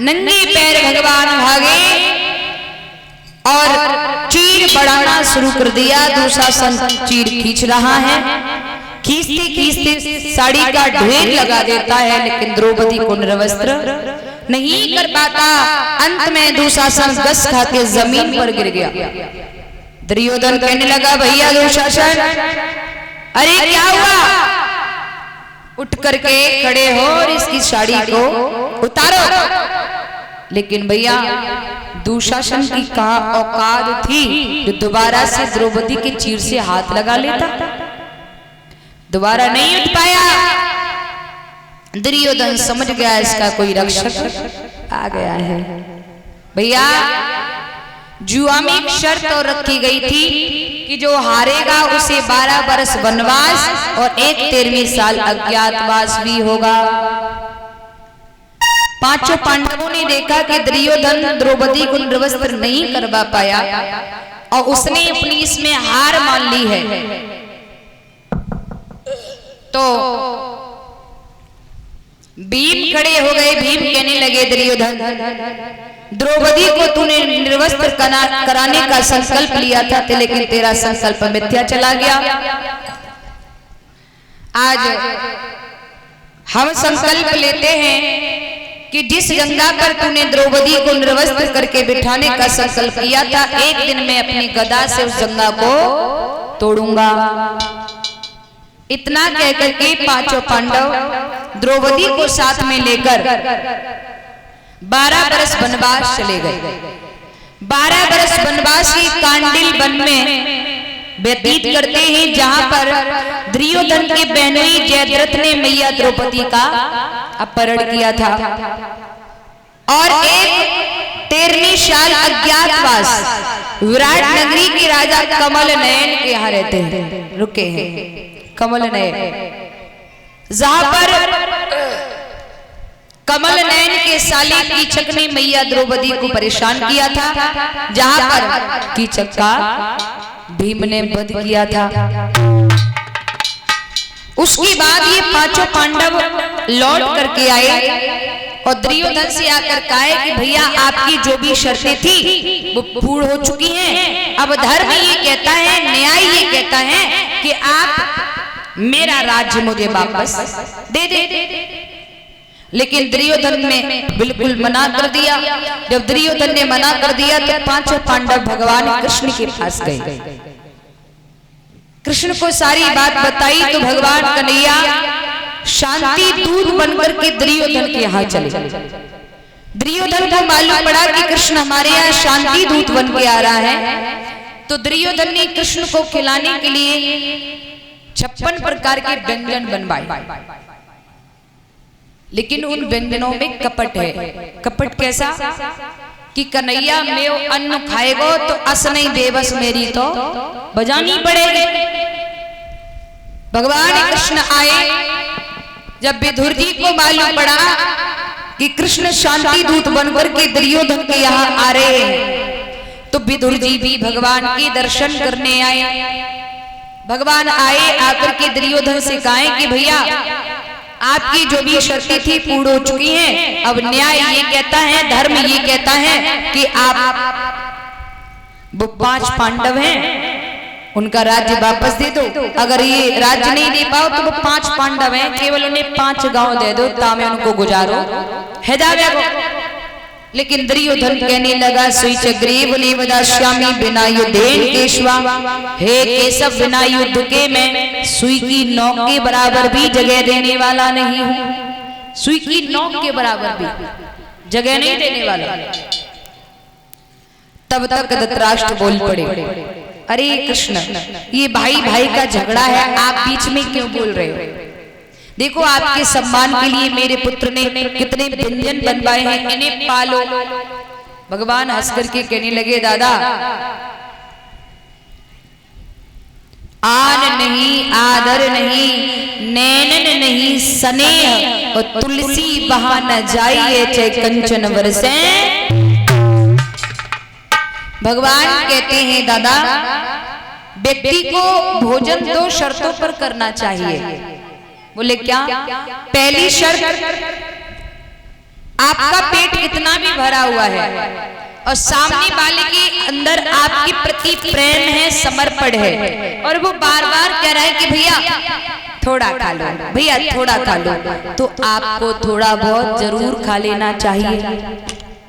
नंगे पैर भगवान भागे और चीर बढ़ाना शुरू कर दिया। दुशासन चीर खींच रहा है, खींचते खींचते साड़ी का ढेर लगा देता है, लेकिन द्रौपदी को निर्वस्त्र नहीं कर पाता। अंत में दुशासन गस खा के जमीन पर गिर गया। दुर्योधन कहने लगा, भैया दुशासन, अरे क्या हुआ? उठ करके खड़े हो और इसकी साड़ी को उतारो। लेकिन भैया दुशासन की कहा औकात थी जो दोबारा से द्रौपदी के चीर से हाथ लगा लेता। दोबारा नहीं उठ पाया। दुर्योधन समझ गया इसका कोई रक्षक आ गया है। भैया जुआ में एक शर्त और रखी गई थी कि जो हारेगा उसे 12 वर्ष वनवास और 13वें साल अज्ञातवास भी होगा। पांचों पांडवों ने देखा कि दुर्योधन द्रौपदी को निर्वस्त्र नहीं करवा पाया और उसने अपनी इसमें हार मान ली है। तो भीम खड़े हो गए। भीम कहने लगे, दुर्योधन, द्रौपदी को तूने निर्वस्त्र कराने का संकल्प लिया था, लेकिन तेरा संकल्प मिथ्या चला गया। आज हम संकल्प लेते हैं कि जिस गंगा पर तूने द्रौपदी को निर्वस्त्र करके बिठाने का संकल्प किया था, एक दिन में अपनी गदा से उस गंगा को तोड़ूंगा। इतना कहकर के पांचों पांडव द्रौपदी को साथ में लेकर 12 बरस वनवास चले गए। 12 बरस वनवास ही कांडिल वन में व्यतीत करते हैं, जहां पर दुर्योधन के बहनोई जयद्रथ ने मैया द्रौपदी का अपहरण किया था और एक 13वें साल अज्ञातवास विराट नगरी के राजा कमल नयन के यहाँ रहते हैं, रुके हैं। कमल नयन, जहां पर कमल नयन के साले कीचक ने मैया द्रौपदी को परेशान किया था, जहां पर कीचक का भीम ने वध किया था। उसके बाद ये पांचों पांडव लौट करके आए और दुर्योधन से आकर कहा कि भैया आपकी जो भी शर्तें थी वो पूर्ण हो चुकी हैं। अब धर्म ये कहता है, न्याय ये कहता है कि आप मेरा राज्य मुझे वापस दे दे। लेकिन दुर्योधन ने बिल्कुल मना कर दिया। जब दुर्योधन ने मना कर दिया तो पांचों पांडव भगवान कृष्ण के पास गए। कृष्ण को सारी बात बताई तो भगवान कन्हैया शांति दूत बनकर के दुर्योधन के यहाँ चले। दुर्योधन को मालूम पड़ा कि कृष्ण हमारे यहाँ शांति दूत बन के आ रहा है, तो दुर्योधन ने कृष्ण को खिलाने के लिए 56 प्रकार के व्यंजन बनवाए। लेकिन उन व्यंजनों में कपट है। कपट कैसा कि कन्हैया में अन्न खाएगो तो अस नहीं बेबस मेरी तो बजानी पड़ेगी। भगवान कृष्ण आए। जब विदुर जी को मालूम पड़ा कि कृष्ण शांति दूत बनकर के दुर्योधन के यहाँ आ रहे हैं, तो विदुर जी भी भगवान के दर्शन करने आए। भगवान आए, आकर के दुर्योधन से कहा कि भैया आपकी जो भी शर्तें थी पूर्ण हो चुकी हैं। अब न्याय ये कहता है, धर्म ये कहता है कि आप वो 5 पांडव हैं उनका राज्य वापस दे दो। अगर ये राज्य नहीं दे पाओ तो वो 5 पांडव हैं, केवल उन्हें 5 गांव दे दो, तामे उनको गुजारो है जावे। लेकिन दुर्योधन कहने लगा, सुइच ग्रीव निवदाश्यामी बिना युद्धेन केशवा, हे केशव बिना युद्ध के मैं सुई की नोक के बराबर भी जगह देने वाला नहीं हूं। सुई की नोक के बराबर भी जगह नहीं देने वाला। तब तक धृतराष्ट्र बोल पड़े, अरे कृष्ण, ये भाई भाई का झगड़ा है, आप बीच में क्यों बोल रहे हो? देखो आपके सम्मान के लिए मेरे पुत्र ने कितने व्यंजन बनवाए हैं, इन्हें पालो। भगवान हंस करके कहने लगे, दादा आन नहीं, आदर नहीं, नैनन नहीं, स्नेह और तुलसी बहा न जाइए चाहे कंचन बरसे। भगवान कहते हैं, दादा व्यक्ति को भोजन 2 शर्तों पर करना चाहिए। बोले क्या? पहली शर्त आपका पेट कितना भी भरा हुआ है और सामने वाले के अंदर आपके प्रति प्रेम है, समर्पण है, और वो बार बार कह रहा है कि भैया थोड़ा खा लो, भैया थोड़ा खा लो, तो आपको थोड़ा बहुत जरूर खा लेना चाहिए,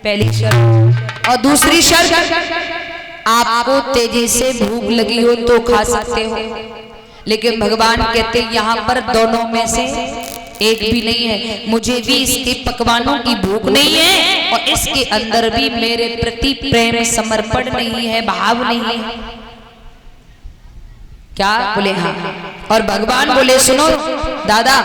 पहली शर्त। और दूसरी शर्त, आपको तेजी से भूख लगी हो तो खा सकते हो, लेकिन भगवान कहते यहाँ पर दोनों में से एक भी नहीं है। मुझे भी इसके पकवानों की भूख नहीं है और इसके अंदर भी मेरे प्रति प्रेम समर्पण नहीं है, भाव नहीं है। क्या बोले? हाँ। और भगवान बोले सुनो दादा,